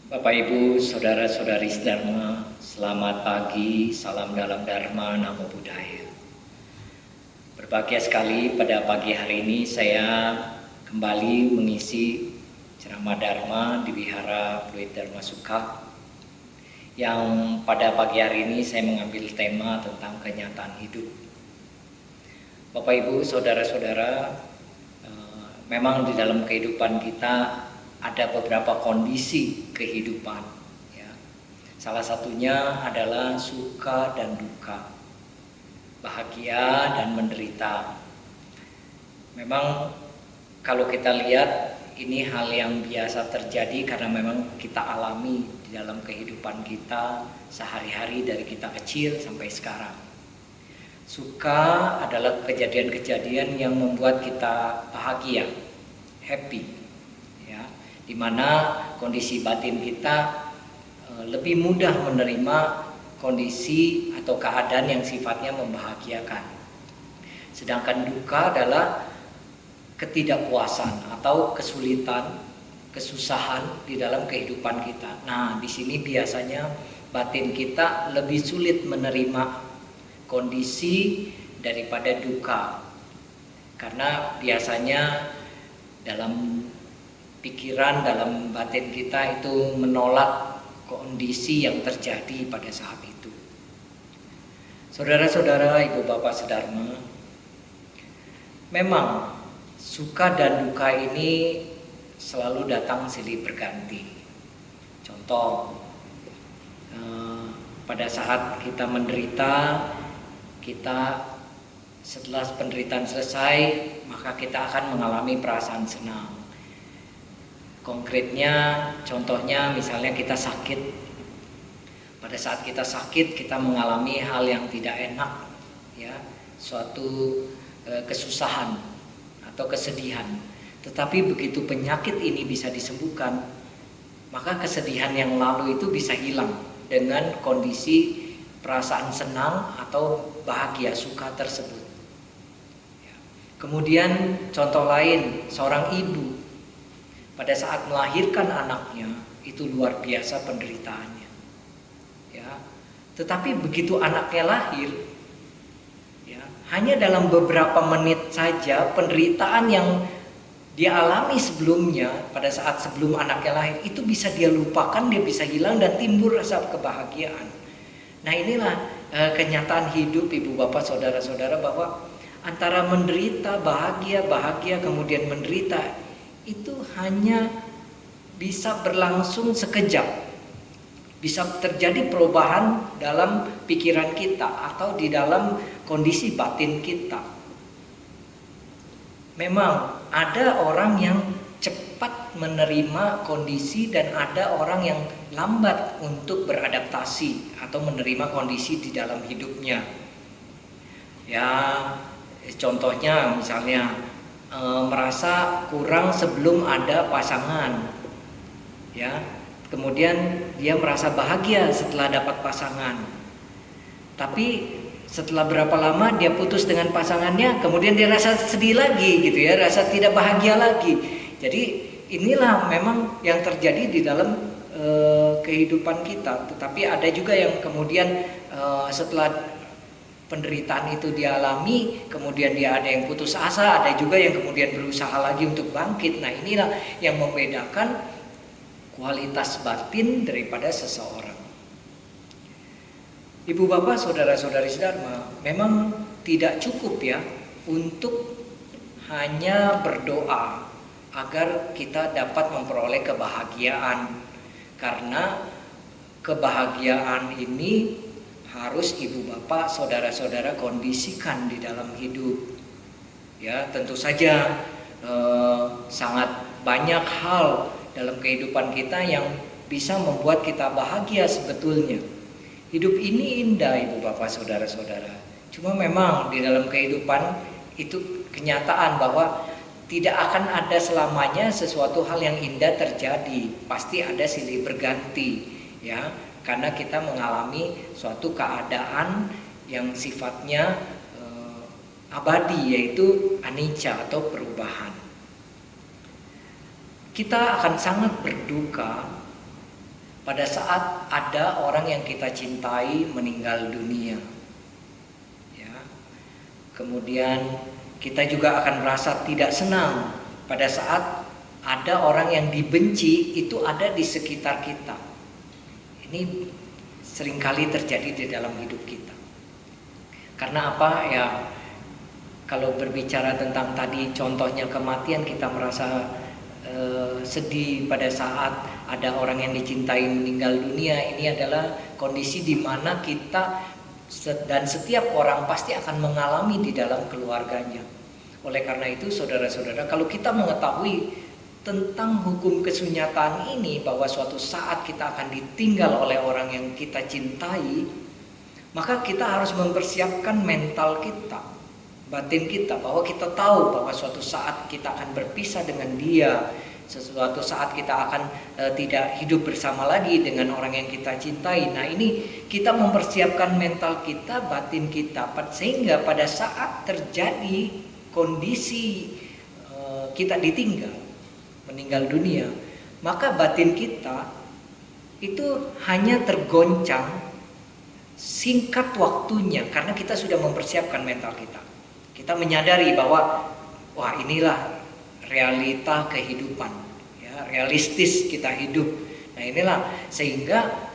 Bapak Ibu, saudara-saudari sedharma, selamat pagi, salam dalam Dharma, Namo Buddhaya. Berbahagia sekali pada pagi hari ini saya kembali mengisi ceramah Dharma di Wihara Pluit Dharma Sukha, yang pada pagi hari ini saya mengambil tema tentang kenyataan hidup. Bapak Ibu, saudara-saudara, memang di dalam kehidupan kita ada beberapa kondisi kehidupan, ya. Salah satunya adalah suka dan duka, bahagia dan menderita. Memang kalau kita lihat ini hal yang biasa terjadi karena memang kita alami di dalam kehidupan kita sehari-hari dari kita kecil sampai sekarang. Suka adalah kejadian-kejadian yang membuat kita bahagia, happy, di mana kondisi batin kita lebih mudah menerima kondisi atau keadaan yang sifatnya membahagiakan. Sedangkan duka adalah ketidakpuasan atau kesulitan, kesusahan di dalam kehidupan kita. Nah, di sini biasanya batin kita lebih sulit menerima kondisi daripada duka. Karena biasanya dalam pikiran, dalam batin kita itu menolak kondisi yang terjadi pada saat itu. Saudara-saudara, ibu bapak sedharma, memang suka dan duka ini selalu datang silih berganti. Contoh, pada saat kita menderita, kita setelah penderitaan selesai, maka kita akan mengalami perasaan senang. Konkretnya, contohnya misalnya kita sakit. Pada saat kita sakit, kita mengalami hal yang tidak enak, ya, suatu kesusahan atau kesedihan. Tetapi begitu penyakit ini bisa disembuhkan, maka kesedihan yang lalu itu bisa hilang dengan kondisi perasaan senang atau bahagia, suka tersebut. Kemudian contoh lain, seorang ibu pada saat melahirkan anaknya itu luar biasa penderitaannya, ya. Tetapi begitu anaknya lahir, ya, hanya dalam beberapa menit saja penderitaan yang dia alami sebelumnya pada saat sebelum anaknya lahir itu bisa dia lupakan, dia bisa hilang dan timbul rasa kebahagiaan. Nah, inilah kenyataan hidup ibu bapak saudara-saudara, bahwa antara menderita, bahagia, bahagia kemudian menderita itu hanya bisa berlangsung sekejap. Bisa terjadi perubahan dalam pikiran kita atau di dalam kondisi batin kita. Memang ada orang yang cepat menerima kondisi dan ada orang yang lambat untuk beradaptasi atau menerima kondisi di dalam hidupnya. Ya, contohnya misalnya merasa kurang sebelum ada pasangan, ya, kemudian dia merasa bahagia setelah dapat pasangan, tapi setelah berapa lama dia putus dengan pasangannya, kemudian dia rasa sedih lagi, gitu ya, rasa tidak bahagia lagi. Jadi inilah memang yang terjadi di dalam kehidupan kita. Tetapi ada juga yang kemudian setelah penderitaan itu dialami, kemudian dia ada yang putus asa, ada juga yang kemudian berusaha lagi untuk bangkit. Nah, inilah yang membedakan kualitas batin daripada seseorang. Ibu bapak, saudara-saudari sedharma, memang tidak cukup ya untuk hanya berdoa agar kita dapat memperoleh kebahagiaan, karena kebahagiaan ini harus ibu bapak saudara-saudara kondisikan di dalam hidup, ya. Tentu saja sangat banyak hal dalam kehidupan kita yang bisa membuat kita bahagia sebetulnya. Hidup ini indah ibu bapak saudara-saudara, cuma memang di dalam kehidupan itu kenyataan bahwa tidak akan ada selamanya sesuatu hal yang indah terjadi, pasti ada silih berganti, ya. Karena kita mengalami suatu keadaan yang sifatnya abadi, yaitu anicca atau perubahan. Kita akan sangat berduka pada saat ada orang yang kita cintai meninggal dunia. Ya. Kemudian kita juga akan merasa tidak senang pada saat ada orang yang dibenci itu ada di sekitar kita. Ini seringkali terjadi di dalam hidup kita. Karena apa? Ya, kalau berbicara tentang tadi contohnya kematian, kita merasa sedih pada saat ada orang yang dicintai meninggal dunia. Ini adalah kondisi di mana kita dan setiap orang pasti akan mengalami di dalam keluarganya. Oleh karena itu, saudara-saudara, kalau kita mengetahui tentang hukum kesunyatan ini, bahwa suatu saat kita akan ditinggal oleh orang yang kita cintai, maka kita harus mempersiapkan mental kita, batin kita, bahwa kita tahu bahwa suatu saat kita akan berpisah dengan dia, suatu saat kita akan tidak hidup bersama lagi dengan orang yang kita cintai. Nah, ini kita mempersiapkan mental kita, batin kita, sehingga pada saat terjadi kondisi kita ditinggal, meninggal dunia, maka batin kita itu hanya tergoncang singkat waktunya, karena kita sudah mempersiapkan mental kita. Kita menyadari bahwa wah, inilah realita kehidupan, ya, realistis kita hidup. Nah, inilah sehingga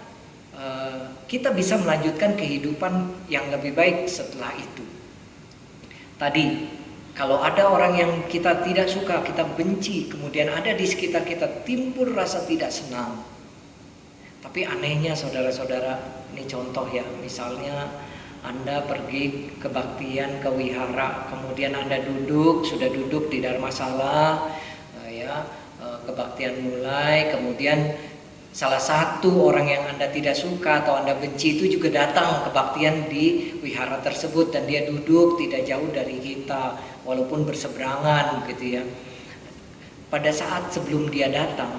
kita bisa melanjutkan kehidupan yang lebih baik setelah itu. Tadi, kalau ada orang yang kita tidak suka, kita benci, kemudian ada di sekitar kita timbul rasa tidak senang. Tapi anehnya, saudara-saudara, ini contoh ya, misalnya Anda pergi kebaktian ke wihara, kemudian Anda sudah duduk di Dharmasala, kebaktian mulai, kemudian salah satu orang yang Anda tidak suka atau Anda benci itu juga datang kebaktian di wihara tersebut, dan dia duduk tidak jauh dari kita, walaupun berseberangan gitu ya. Pada saat sebelum dia datang,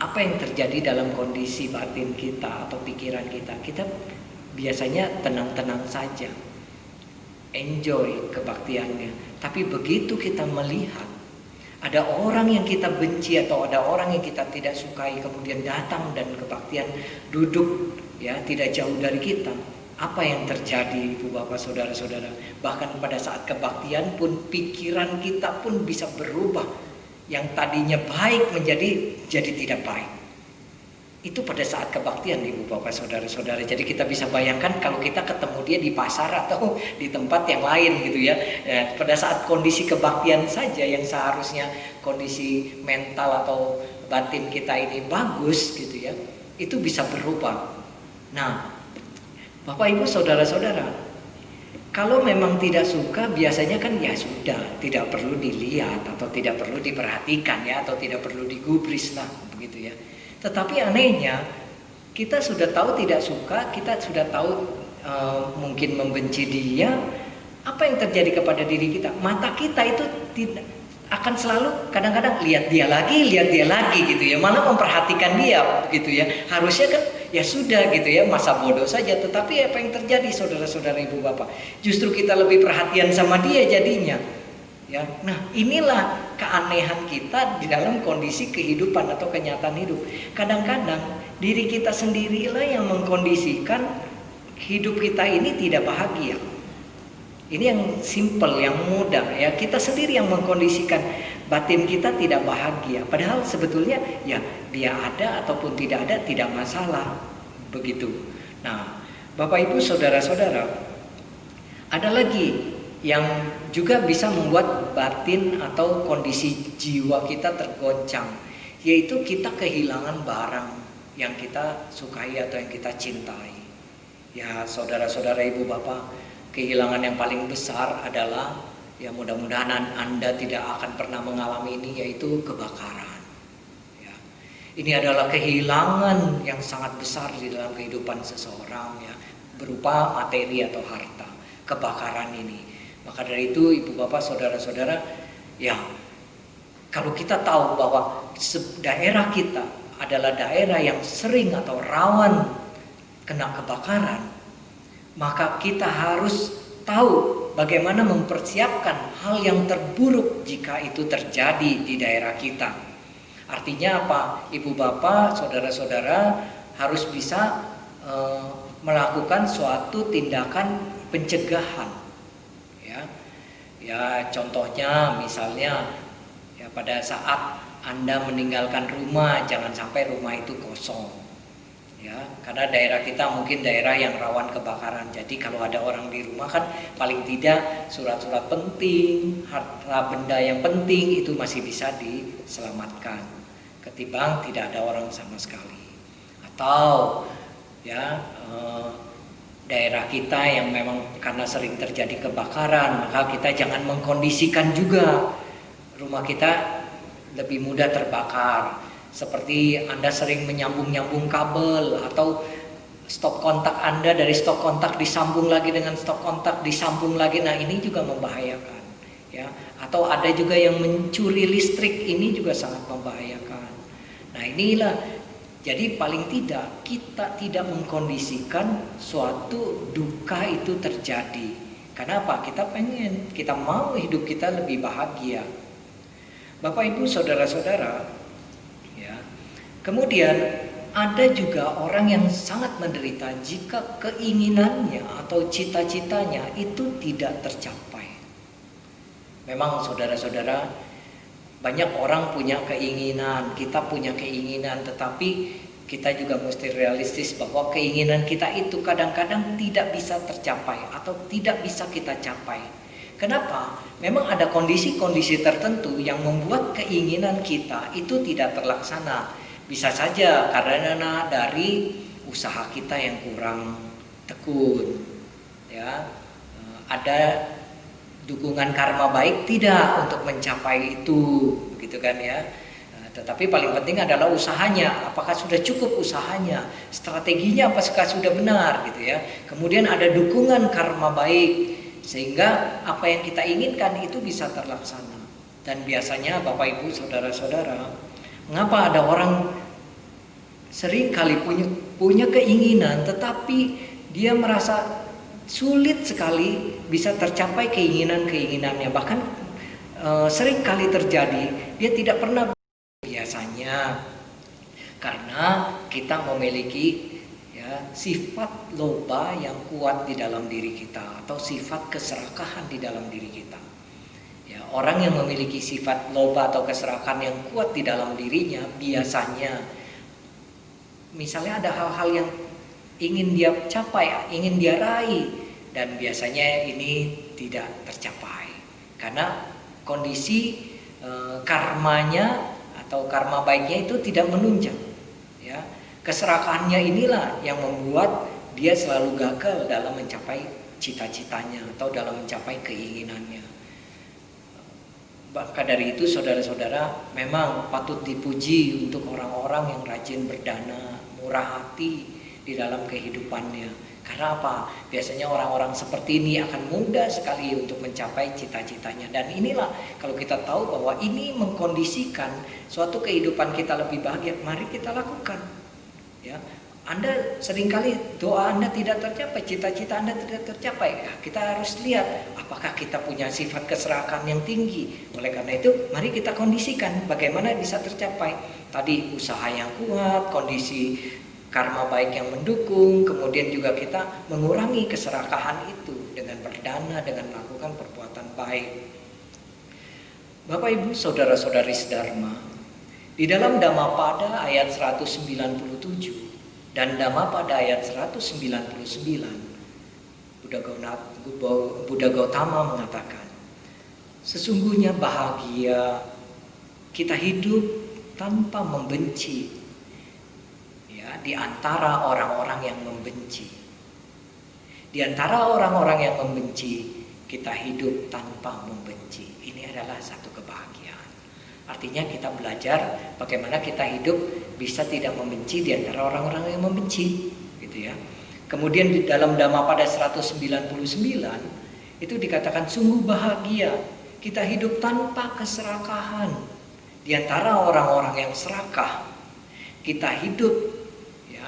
apa yang terjadi dalam kondisi batin kita atau pikiran kita? Kita biasanya tenang-tenang saja, enjoy kebaktiannya. Tapi begitu kita melihat ada orang yang kita benci atau ada orang yang kita tidak sukai, kemudian datang dan kebaktian duduk ya tidak jauh dari kita, apa yang terjadi, Ibu Bapak Saudara-saudara? Bahkan pada saat kebaktian pun pikiran kita pun bisa berubah, yang tadinya baik menjadi tidak baik. Itu pada saat kebaktian, Ibu Bapak Saudara-saudara. Jadi kita bisa bayangkan kalau kita ketemu dia di pasar atau di tempat yang lain gitu ya. Pada saat kondisi kebaktian saja yang seharusnya kondisi mental atau batin kita ini bagus gitu ya, itu bisa berubah. Nah, Bapak Ibu Saudara-saudara, kalau memang tidak suka, biasanya kan ya sudah, tidak perlu dilihat atau tidak perlu diperhatikan ya, atau tidak perlu digubris lah begitu ya. Tetapi anehnya, kita sudah tahu tidak suka, kita sudah tahu mungkin membenci dia, apa yang terjadi kepada diri kita? Mata kita itu tidak akan selalu kadang-kadang lihat dia lagi gitu ya, malah memperhatikan dia gitu ya. Harusnya kan ya sudah gitu ya, masa bodoh saja. Tetapi apa yang terjadi, saudara-saudara, Ibu Bapak? Justru kita lebih perhatian sama dia jadinya. Ya, nah inilah keanehan kita di dalam kondisi kehidupan atau kenyataan hidup. Kadang-kadang diri kita sendirilah yang mengkondisikan hidup kita ini tidak bahagia. Ini yang simple, yang mudah ya. Kita sendiri yang mengkondisikan batin kita tidak bahagia. Padahal sebetulnya ya dia ada ataupun tidak ada tidak masalah begitu. Nah, Bapak Ibu Saudara-saudara, ada lagi yang juga bisa membuat batin atau kondisi jiwa kita tergoncang, yaitu kita kehilangan barang yang kita sukai atau yang kita cintai. Ya saudara-saudara, Ibu Bapak, kehilangan yang paling besar adalah, ya mudah-mudahan Anda tidak akan pernah mengalami ini, yaitu kebakaran. Ya, ini adalah kehilangan yang sangat besar di dalam kehidupan seseorang ya, berupa materi atau harta, kebakaran ini. Maka dari itu, Ibu Bapak Saudara-saudara, ya kalau kita tahu bahwa daerah kita adalah daerah yang sering atau rawan kena kebakaran, maka kita harus tahu bagaimana mempersiapkan hal yang terburuk jika itu terjadi di daerah kita. Artinya apa, Ibu Bapak Saudara-saudara? harus bisa melakukan suatu tindakan pencegahan, ya. Ya contohnya misalnya ya pada saat Anda meninggalkan rumah, jangan sampai rumah itu kosong. Ya, karena daerah kita mungkin daerah yang rawan kebakaran. Jadi kalau ada orang di rumah kan paling tidak surat-surat penting, harta benda yang penting itu masih bisa diselamatkan ketimbang tidak ada orang sama sekali. Atau ya daerah kita yang memang karena sering terjadi kebakaran, maka kita jangan mengkondisikan juga rumah kita lebih mudah terbakar. Seperti Anda sering menyambung-nyambung kabel atau stop kontak Anda dari stop kontak disambung lagi dengan stop kontak disambung lagi. Nah, ini juga membahayakan, ya. Atau ada juga yang mencuri listrik, ini juga sangat membahayakan. Nah, inilah jadi paling tidak kita tidak mengkondisikan suatu duka itu terjadi. Karena apa? Kita mau hidup kita lebih bahagia. Bapak Ibu saudara-saudara, kemudian ada juga orang yang sangat menderita jika keinginannya atau cita-citanya itu tidak tercapai. Memang saudara-saudara, banyak orang punya keinginan, kita punya keinginan, tetapi kita juga mesti realistis bahwa keinginan kita itu kadang-kadang tidak bisa tercapai atau tidak bisa kita capai. Kenapa? Memang ada kondisi-kondisi tertentu yang membuat keinginan kita itu tidak terlaksana. Bisa saja karena dari usaha kita yang kurang tekun, ya. Ada dukungan karma baik tidak untuk mencapai itu, begitu kan ya. Tetapi paling penting adalah usahanya, apakah sudah cukup usahanya, strateginya apakah sudah benar, gitu ya. Kemudian ada dukungan karma baik sehingga apa yang kita inginkan itu bisa terlaksana. Dan biasanya Bapak Ibu saudara-saudara, mengapa ada orang sering kali punya keinginan tetapi dia merasa sulit sekali bisa tercapai keinginannya, bahkan sering kali terjadi dia tidak pernah. Biasanya karena kita memiliki ya sifat loba yang kuat di dalam diri kita atau sifat keserakahan di dalam diri kita. Ya, orang yang memiliki sifat loba atau keserakahan yang kuat di dalam dirinya biasanya misalnya ada hal-hal yang ingin dia capai, ingin dia raih, dan biasanya ini tidak tercapai karena kondisi karmanya atau karma baiknya itu tidak menunjang. Ya, keserakahannya inilah yang membuat dia selalu gagal dalam mencapai cita-citanya atau dalam mencapai keinginannya. Maka dari itu saudara-saudara, memang patut dipuji untuk orang-orang yang rajin berdana, murah hati di dalam kehidupannya. Karena apa? Biasanya orang-orang seperti ini akan mudah sekali untuk mencapai cita-citanya. Dan inilah kalau kita tahu bahwa ini mengkondisikan suatu kehidupan kita lebih bahagia, mari kita lakukan. Ya, Anda seringkali doa Anda tidak tercapai, cita-cita Anda tidak tercapai. Ya, kita harus lihat apakah kita punya sifat keserakahan yang tinggi. Oleh karena itu, mari kita kondisikan bagaimana bisa tercapai. Tadi usaha yang kuat, kondisi karma baik yang mendukung, kemudian juga kita mengurangi keserakahan itu dengan berdana, dengan melakukan perbuatan baik. Bapak Ibu saudara-saudari sedharma, di dalam Dhammapada ayat 197 dan Dhammapada ayat 199, Buddha Gautama mengatakan, sesungguhnya bahagia kita hidup tanpa membenci, ya, di antara orang-orang yang membenci. Di antara orang-orang yang membenci, kita hidup tanpa membenci. Ini adalah satu kebahagiaan. Artinya kita belajar bagaimana kita hidup bisa tidak membenci di antara orang-orang yang membenci, gitu ya. Kemudian di dalam Dhammapada 199 itu dikatakan sungguh bahagia kita hidup tanpa keserakahan. Di antara orang-orang yang serakah, kita hidup ya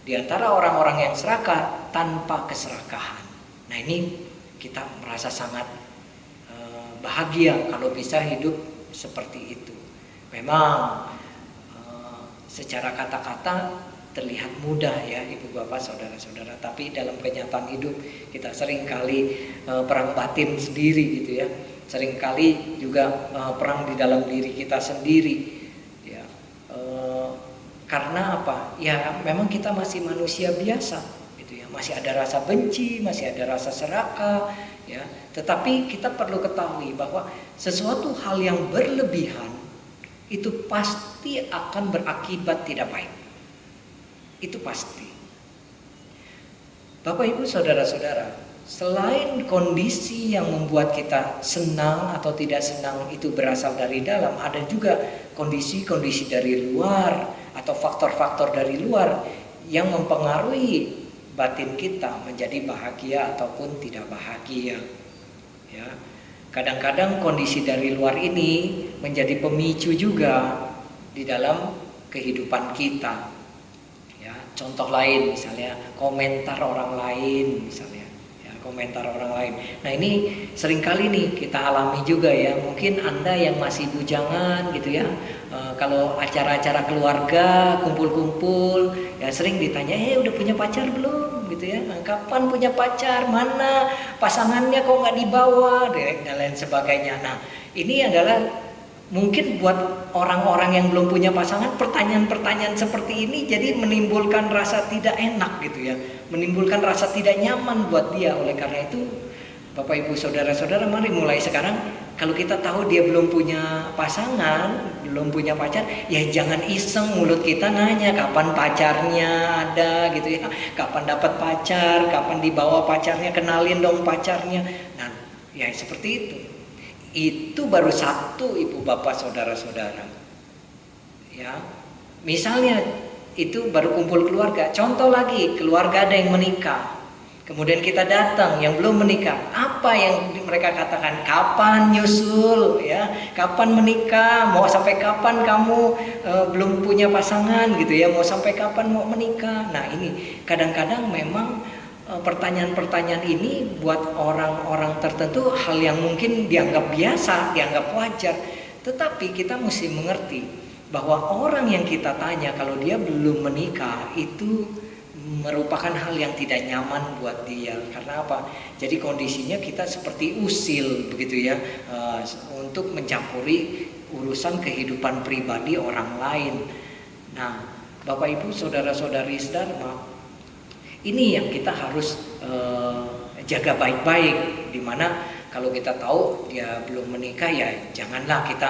di antara orang-orang yang serakah tanpa keserakahan. Nah, ini kita merasa sangat bahagia kalau bisa hidup seperti itu. Memang secara kata-kata terlihat mudah ya ibu bapak saudara-saudara, tapi dalam kenyataan hidup kita seringkali perang batin sendiri gitu ya, seringkali juga perang di dalam diri kita sendiri ya. Karena apa ya, memang kita masih manusia biasa gitu ya, masih ada rasa benci, masih ada rasa serakah ya. Tetapi kita perlu ketahui bahwa sesuatu hal yang berlebihan itu pasti akan berakibat tidak baik. Itu pasti. Bapak Ibu saudara-saudara, selain kondisi yang membuat kita senang atau tidak senang itu berasal dari dalam, ada juga kondisi-kondisi dari luar atau faktor-faktor dari luar yang mempengaruhi batin kita menjadi bahagia ataupun tidak bahagia. Ya. Kadang-kadang kondisi dari luar ini menjadi pemicu juga di dalam kehidupan kita. Contoh lain misalnya komentar orang lain misalnya ya, komentar orang lain. Nah ini seringkali nih kita alami juga ya, mungkin Anda yang masih bujangan gitu ya, kalau acara-acara keluarga kumpul-kumpul ya sering ditanya, udah punya pacar belum gitu ya, kapan punya pacar, mana pasangannya kok nggak dibawa dan lain sebagainya. Nah ini adalah mungkin buat orang-orang yang belum punya pasangan, pertanyaan-pertanyaan seperti ini jadi menimbulkan rasa tidak enak gitu ya, menimbulkan rasa tidak nyaman buat dia. Oleh karena itu Bapak Ibu saudara-saudara, mari mulai sekarang kalau kita tahu dia belum punya pasangan, belum punya pacar, ya jangan iseng mulut kita nanya kapan pacarnya ada gitu ya, kapan dapat pacar, kapan dibawa pacarnya, kenalin dong pacarnya. Nah ya seperti itu baru satu ibu bapak saudara-saudara ya. Misalnya itu baru kumpul keluarga. Contoh lagi, keluarga ada yang menikah, kemudian kita datang yang belum menikah, apa yang mereka katakan? Kapan nyusul ya, kapan menikah, mau sampai kapan kamu belum punya pasangan gitu ya, mau sampai kapan mau menikah. Nah ini kadang-kadang memang pertanyaan-pertanyaan ini buat orang-orang tertentu hal yang mungkin dianggap biasa, dianggap wajar. Tetapi kita mesti mengerti bahwa orang yang kita tanya kalau dia belum menikah itu merupakan hal yang tidak nyaman buat dia. Karena apa? Jadi kondisinya kita seperti usil begitu ya, untuk mencampuri urusan kehidupan pribadi orang lain. Nah Bapak Ibu saudara-saudari sedharma, ini yang kita harus jaga baik-baik. Dimana kalau kita tahu dia belum menikah ya janganlah kita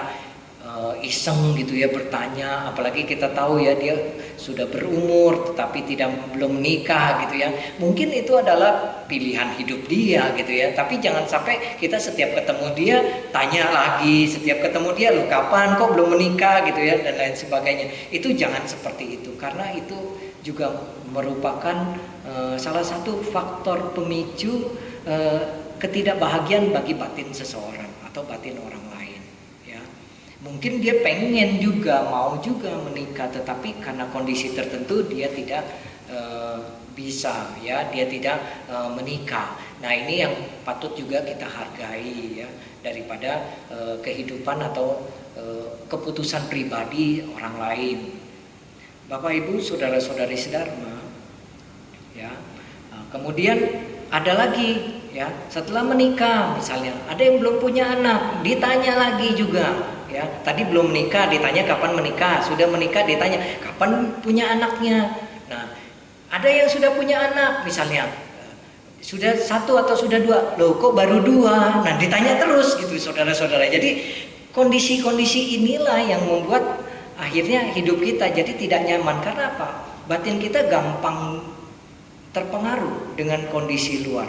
iseng gitu ya bertanya. Apalagi kita tahu ya dia sudah berumur tetapi belum menikah gitu ya. Mungkin itu adalah pilihan hidup dia gitu ya. Tapi jangan sampai kita setiap ketemu dia tanya lagi, setiap ketemu dia loh kapan kok belum menikah gitu ya, dan lain sebagainya. Itu jangan seperti itu, karena itu juga merupakan salah satu faktor pemicu ketidakbahagiaan bagi batin seseorang atau batin orang lain ya. Mungkin dia pengen juga, mau juga menikah, tetapi karena kondisi tertentu dia tidak bisa ya, dia tidak menikah. Nah ini yang patut juga kita hargai ya, daripada kehidupan atau keputusan pribadi orang lain. Bapak Ibu saudara-saudari sedharma ya. Kemudian ada lagi ya, setelah menikah misalnya ada yang belum punya anak, ditanya lagi juga ya. Tadi belum menikah ditanya kapan menikah, sudah menikah ditanya kapan punya anaknya. Nah ada yang sudah punya anak misalnya, sudah satu atau sudah dua, loh kok baru dua. Nah ditanya terus gitu saudara-saudara. Jadi kondisi-kondisi inilah yang membuat akhirnya hidup kita jadi tidak nyaman. Karena apa? Batin kita gampang terpengaruh dengan kondisi luar.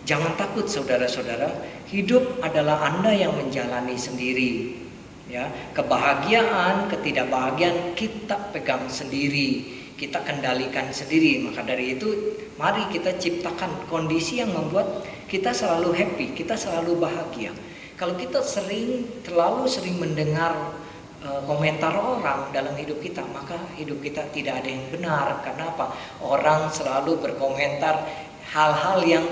Jangan takut saudara-saudara, hidup adalah Anda yang menjalani sendiri ya. Kebahagiaan, ketidakbahagiaan kita pegang sendiri, kita kendalikan sendiri. Maka dari itu mari kita ciptakan kondisi yang membuat kita selalu happy, kita selalu bahagia. Kalau kita terlalu sering mendengar komentar orang dalam hidup kita, maka hidup kita tidak ada yang benar. Karena apa? Orang selalu berkomentar hal-hal yang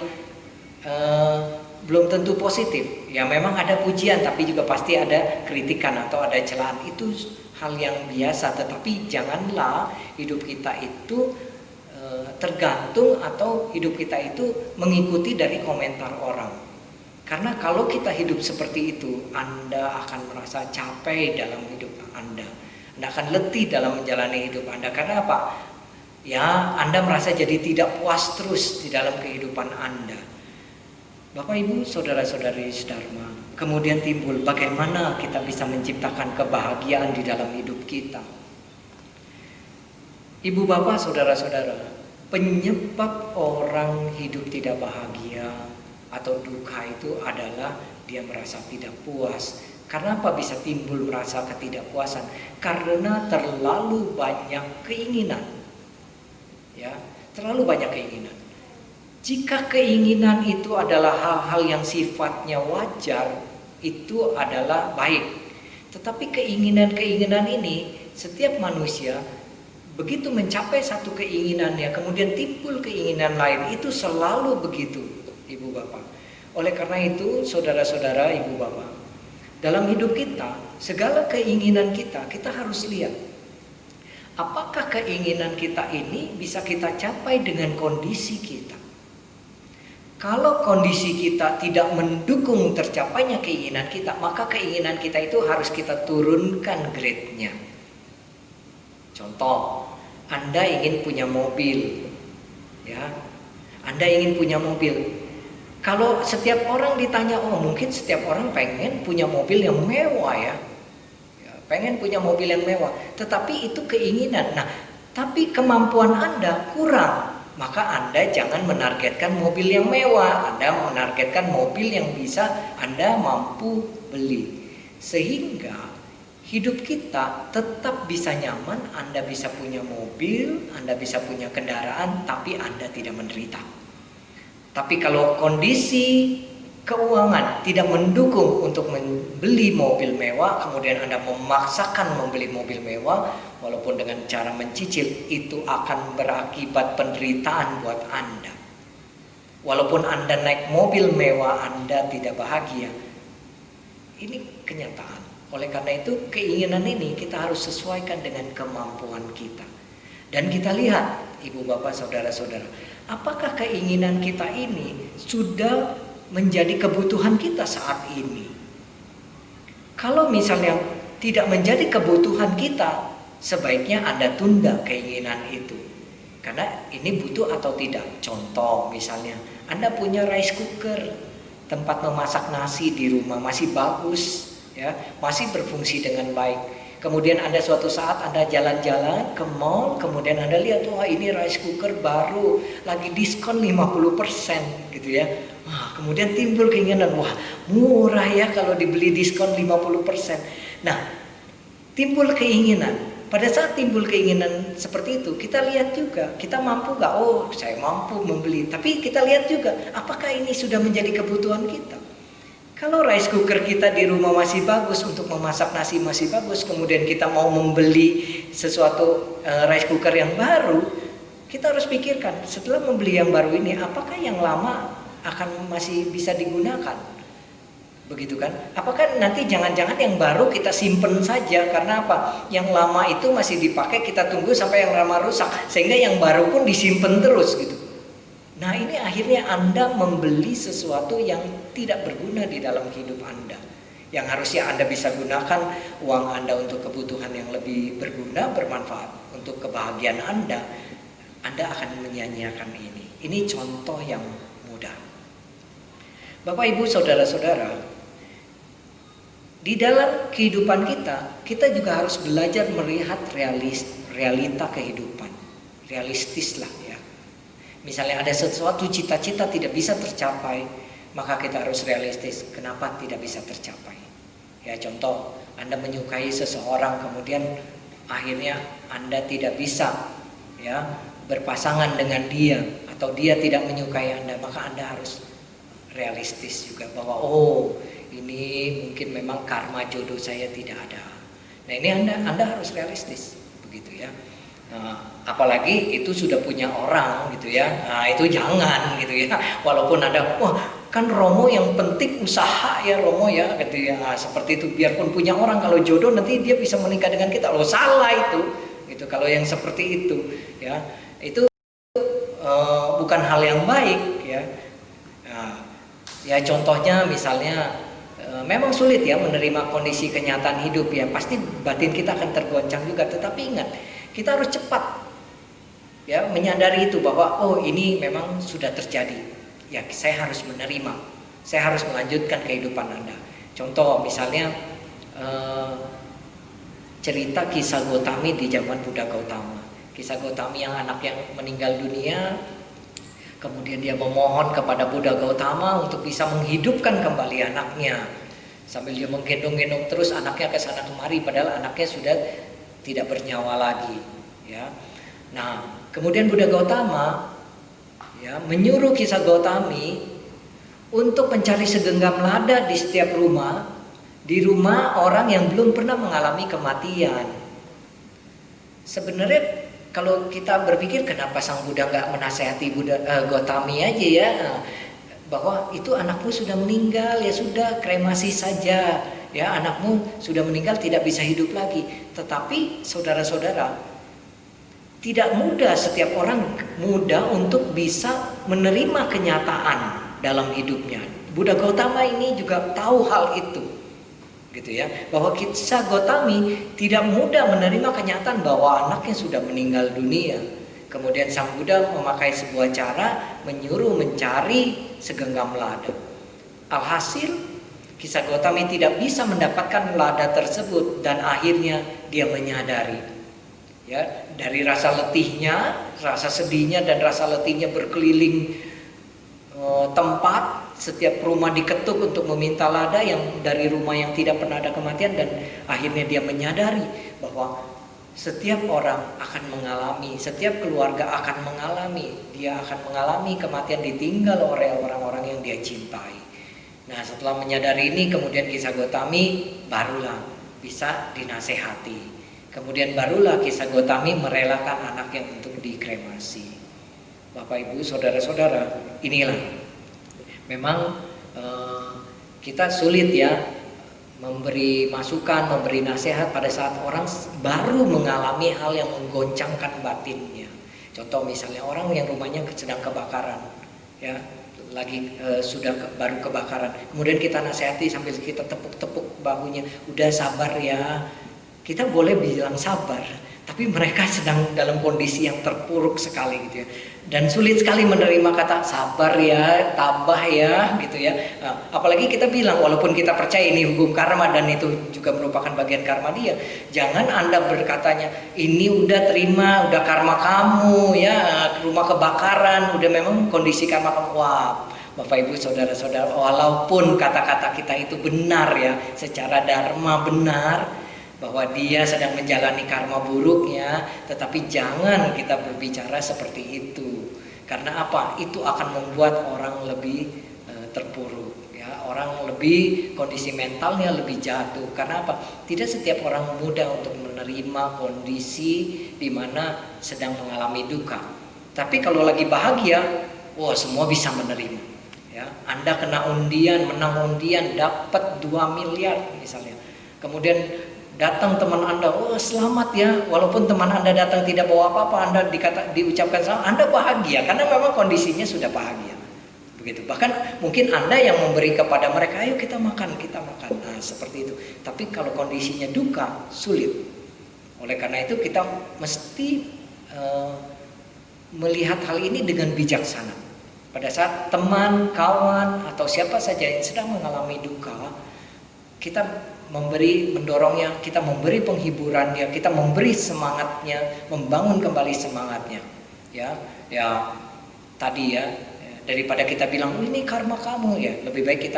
belum tentu positif. Ya memang ada pujian, tapi juga pasti ada kritikan atau ada celaan. Itu hal yang biasa, tetapi janganlah hidup kita itu tergantung atau hidup kita itu mengikuti dari komentar orang. Karena kalau kita hidup seperti itu, Anda akan merasa capek dalam hidup Anda. Anda akan letih dalam menjalani hidup Anda. Karena apa? Ya, Anda merasa jadi tidak puas terus di dalam kehidupan Anda. Bapak, Ibu, saudara-saudari Dharma, kemudian timbul bagaimana kita bisa menciptakan kebahagiaan di dalam hidup kita. Ibu, Bapak, saudara-saudara, penyebab orang hidup tidak bahagia atau duka itu adalah dia merasa tidak puas. Karena apa bisa timbul merasa ketidakpuasan? Karena terlalu banyak keinginan. Ya, terlalu banyak keinginan. Jika keinginan itu adalah hal-hal yang sifatnya wajar, itu adalah baik. Tetapi keinginan-keinginan ini, setiap manusia begitu mencapai satu keinginannya, kemudian timbul keinginan lain, itu selalu begitu, Ibu Bapak. Oleh karena itu, saudara-saudara, Ibu Bapak, dalam hidup kita, segala keinginan kita harus lihat. Apakah keinginan kita ini bisa kita capai dengan kondisi kita? Kalau kondisi kita tidak mendukung tercapainya keinginan kita, maka keinginan kita itu harus kita turunkan grade-nya. Contoh, Anda ingin punya mobil, ya. Anda ingin punya mobil. Kalau setiap orang ditanya, oh mungkin setiap orang pengen punya mobil yang mewah ya, pengen punya mobil yang mewah. Tetapi itu keinginan. Nah, tapi kemampuan Anda kurang. Maka Anda jangan menargetkan mobil yang mewah. Anda menargetkan mobil yang bisa Anda mampu beli. Sehingga hidup kita tetap bisa nyaman. Anda bisa punya mobil, Anda bisa punya kendaraan, tapi Anda tidak menderita. Tapi kalau kondisi keuangan tidak mendukung untuk membeli mobil mewah, kemudian Anda memaksakan membeli mobil mewah, walaupun dengan cara mencicil, itu akan berakibat penderitaan buat Anda. Walaupun Anda naik mobil mewah, Anda tidak bahagia. Ini kenyataan. Oleh karena itu, keinginan ini kita harus sesuaikan dengan kemampuan kita. Dan kita lihat, Ibu Bapak, saudara-saudara, apakah keinginan kita ini sudah menjadi kebutuhan kita saat ini? Kalau misalnya tidak menjadi kebutuhan kita, sebaiknya Anda tunda keinginan itu. Karena ini butuh atau tidak. Contoh misalnya, Anda punya rice cooker, tempat memasak nasi di rumah masih bagus, ya, masih berfungsi dengan baik. Kemudian Anda suatu saat Anda jalan-jalan ke mall, kemudian Anda lihat, wah ini rice cooker baru, lagi diskon 50% gitu ya. Wah, kemudian timbul keinginan, wah murah ya kalau dibeli diskon 50%. Nah, timbul keinginan. Pada saat timbul keinginan seperti itu, kita lihat juga, kita mampu gak? Oh, saya mampu membeli. Tapi kita lihat juga, apakah ini sudah menjadi kebutuhan kita? Kalau rice cooker kita di rumah masih bagus, untuk memasak nasi masih bagus, kemudian kita mau membeli sesuatu rice cooker yang baru, kita harus pikirkan, setelah membeli yang baru ini, apakah yang lama akan masih bisa digunakan? Begitu kan? Apakah nanti jangan-jangan yang baru kita simpen saja? Karena apa? Yang lama itu masih dipakai, kita tunggu sampai yang lama rusak, sehingga yang baru pun disimpan terus gitu. Nah, ini akhirnya Anda membeli sesuatu yang tidak berguna di dalam hidup Anda. Yang harusnya Anda bisa gunakan uang Anda untuk kebutuhan yang lebih berguna, bermanfaat untuk kebahagiaan Anda akan menyia-nyiakan ini. Ini contoh yang mudah. Bapak, Ibu, saudara-saudara, di dalam kehidupan kita juga harus belajar melihat realita kehidupan. Realistis lah ya. Misalnya ada sesuatu cita-cita tidak bisa tercapai, maka kita harus realistis. Kenapa tidak bisa tercapai? Ya, contoh, Anda menyukai seseorang, kemudian akhirnya Anda tidak bisa ya berpasangan dengan dia, atau dia tidak menyukai Anda, maka Anda harus realistis juga bahwa ini mungkin memang karma jodoh saya tidak ada. Nah, ini Anda harus realistis begitu ya. Nah, apalagi itu sudah punya orang gitu ya. Nah, itu jangan gitu ya. Walaupun ada kan Romo yang penting usaha ya Romo ya, gitu ya. Nah, seperti itu, biarpun punya orang, kalau jodoh nanti dia bisa menikah dengan kita. Loh, salah itu, gitu. Kalau yang seperti itu, ya itu bukan hal yang baik, ya. Nah, ya contohnya misalnya memang sulit ya menerima kondisi kenyataan hidup ya, pasti batin kita akan tergoncang juga. Tetapi ingat, kita harus cepat ya menyadari itu bahwa oh ini memang sudah terjadi. Ya, saya harus menerima, saya harus melanjutkan kehidupan Anda. Contoh misalnya cerita kisah Gotami di zaman Buddha Gautama. Kisah Gotami yang anaknya meninggal dunia, kemudian dia memohon kepada Buddha Gautama untuk bisa menghidupkan kembali anaknya. Sambil dia menggendong-gendong terus anaknya ke sana kemari, padahal anaknya sudah tidak bernyawa lagi. Ya, nah kemudian Buddha Gautama ya menyuruh kisah Gotami untuk mencari segenggam lada di setiap rumah, di rumah orang yang belum pernah mengalami kematian. Sebenarnya kalau kita berpikir kenapa Sang Buddha nggak menasehati Gotami aja ya, bahwa itu anakmu sudah meninggal, ya sudah kremasi saja, ya anakmu sudah meninggal tidak bisa hidup lagi. Tetapi saudara-saudara, tidak mudah setiap orang mudah untuk bisa menerima kenyataan dalam hidupnya. Buddha Gautama ini juga tahu hal itu, gitu ya, bahwa kisah Gotami tidak mudah menerima kenyataan bahwa anaknya sudah meninggal dunia. Kemudian Sang Buddha memakai sebuah cara menyuruh mencari segenggam lada. Alhasil kisah Gotami tidak bisa mendapatkan lada tersebut dan akhirnya dia menyadari. Ya, dari rasa letihnya, rasa sedihnya dan rasa letihnya berkeliling tempat, setiap rumah diketuk untuk meminta lada yang dari rumah yang tidak pernah ada kematian, dan akhirnya dia menyadari bahwa setiap orang akan mengalami, setiap keluarga akan mengalami, dia akan mengalami kematian, ditinggal oleh orang-orang yang dia cintai. Nah, setelah menyadari ini, kemudian kisah Gotami barulah bisa dinasehati. Kemudian barulah kisah Gotami merelakan anaknya untuk dikremasi. Bapak Ibu, saudara-saudara, inilah memang kita sulit ya memberi masukan, memberi nasihat pada saat orang baru mengalami hal yang menggoncangkan batinnya. Contoh misalnya orang yang rumahnya sedang kebakaran, ya lagi baru kebakaran. Kemudian kita nasihati sambil kita tepuk-tepuk bahunya, udah sabar ya. Kita boleh bilang sabar, tapi mereka sedang dalam kondisi yang terpuruk sekali gitu ya, dan sulit sekali menerima kata sabar ya, tabah ya gitu ya. Nah, apalagi kita bilang walaupun kita percaya ini hukum karma dan itu juga merupakan bagian karma dia, jangan Anda berkatanya ini udah terima, udah karma kamu ya, rumah kebakaran udah memang kondisi karma kamu. Wah, Bapak Ibu saudara-saudara, walaupun kata-kata kita itu benar ya, secara dharma benar, bahwa dia sedang menjalani karma buruknya, tetapi jangan kita berbicara seperti itu. Karena apa? Itu akan membuat orang lebih terpuruk ya, orang lebih kondisi mentalnya lebih jatuh. Karena apa? Tidak setiap orang mudah untuk menerima kondisi di mana sedang mengalami duka. Tapi kalau lagi bahagia, wah semua bisa menerima. Ya, Anda kena undian, menang undian, dapat 2 miliar misalnya. Kemudian datang teman Anda, oh selamat ya, walaupun teman Anda datang tidak bawa apa-apa, Anda diucapkan selamat, Anda bahagia karena memang kondisinya sudah bahagia. Begitu. Bahkan mungkin Anda yang memberi kepada mereka, ayo kita makan. Nah, seperti itu. Tapi kalau kondisinya duka, sulit. Oleh karena itu kita mesti melihat hal ini dengan bijaksana. Pada saat teman, kawan atau siapa saja yang sedang mengalami duka, kita mendorongnya, kita memberi penghiburannya, kita memberi semangatnya, membangun kembali semangatnya. Ya tadi ya, daripada kita bilang ini karma kamu ya, lebih baik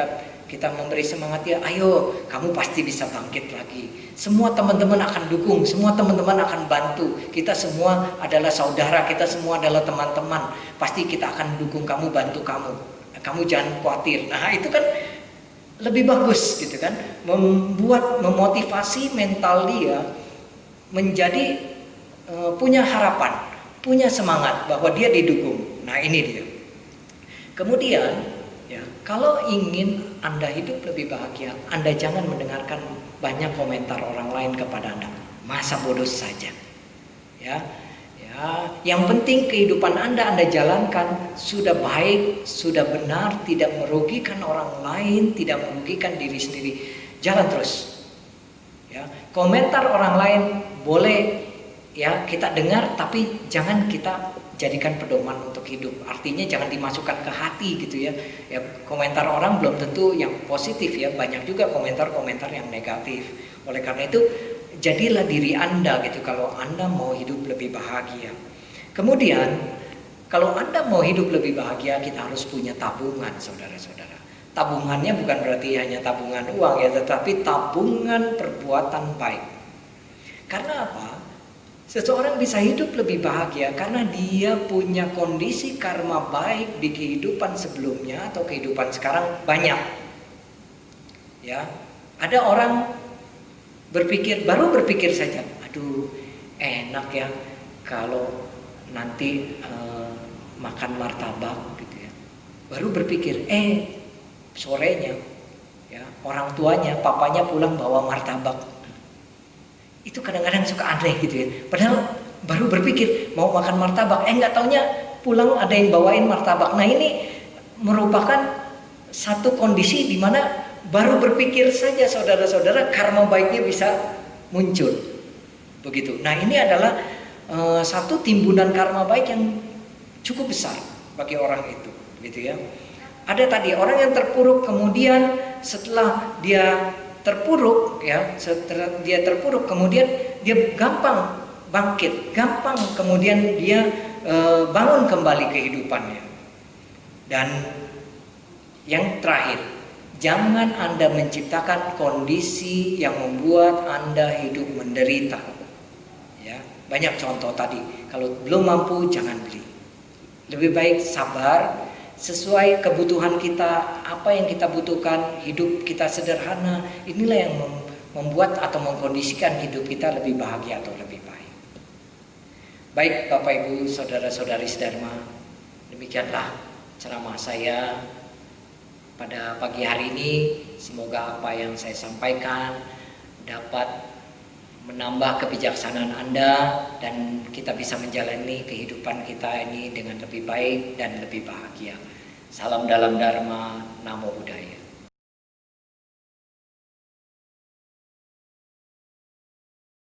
kita memberi semangat ya, ayo kamu pasti bisa bangkit lagi. Semua teman-teman akan dukung, semua teman-teman akan bantu. Kita semua adalah saudara, kita semua adalah teman-teman. Pasti kita akan dukung kamu, bantu kamu. Kamu jangan khawatir. Nah, itu kan lebih bagus gitu kan, memotivasi mental dia menjadi punya harapan, punya semangat bahwa dia didukung. Nah ini dia. Kemudian Ya, kalau ingin Anda hidup lebih bahagia, Anda jangan mendengarkan banyak komentar orang lain kepada Anda. Masa bodoh saja. Ya, ya, yang penting kehidupan Anda jalankan sudah baik, sudah benar, tidak merugikan orang lain, tidak merugikan diri sendiri. Jalan terus. Ya, komentar orang lain boleh ya kita dengar, tapi jangan kita jadikan pedoman untuk hidup. Artinya jangan dimasukkan ke hati gitu ya. Ya, komentar orang belum tentu yang positif ya, banyak juga komentar-komentar yang negatif. Oleh karena itu, jadilah diri Anda gitu kalau Anda mau hidup lebih bahagia. Kemudian, kalau Anda mau hidup lebih bahagia, kita harus punya tabungan, saudara-saudara. Tabungannya bukan berarti hanya tabungan uang ya, tetapi tabungan perbuatan baik. Karena apa? Seseorang bisa hidup lebih bahagia karena dia punya kondisi karma baik di kehidupan sebelumnya atau kehidupan sekarang banyak. Ya, ada orang baru berpikir saja, aduh enak ya kalau nanti makan martabak gitu ya. Baru berpikir, sorenya ya orang tuanya, papanya pulang bawa martabak. Itu kadang-kadang suka aneh gitu ya. Padahal baru berpikir mau makan martabak, nggak taunya pulang ada yang bawain martabak. Nah, ini merupakan satu kondisi di mana baru berpikir saja saudara-saudara karma baiknya bisa muncul. Begitu. Nah, ini adalah satu timbunan karma baik yang cukup besar bagi orang itu, gitu ya. Ada tadi orang yang terpuruk, kemudian setelah dia terpuruk ya, setelah dia terpuruk kemudian dia gampang bangkit, gampang kemudian dia bangun kembali kehidupannya. Dan yang terakhir, jangan Anda menciptakan kondisi yang membuat Anda hidup menderita. Ya, banyak contoh tadi. Kalau belum mampu jangan beli. Lebih baik sabar, sesuai kebutuhan kita, apa yang kita butuhkan, hidup kita sederhana. Inilah yang membuat atau mengkondisikan hidup kita lebih bahagia atau lebih baik. Baik Bapak Ibu, saudara-saudari sedharma, demikianlah ceramah saya pada pagi hari ini. Semoga apa yang saya sampaikan dapat menambah kebijaksanaan Anda dan kita bisa menjalani kehidupan kita ini dengan lebih baik dan lebih bahagia. Salam dalam Dharma, Namo Buddhaya.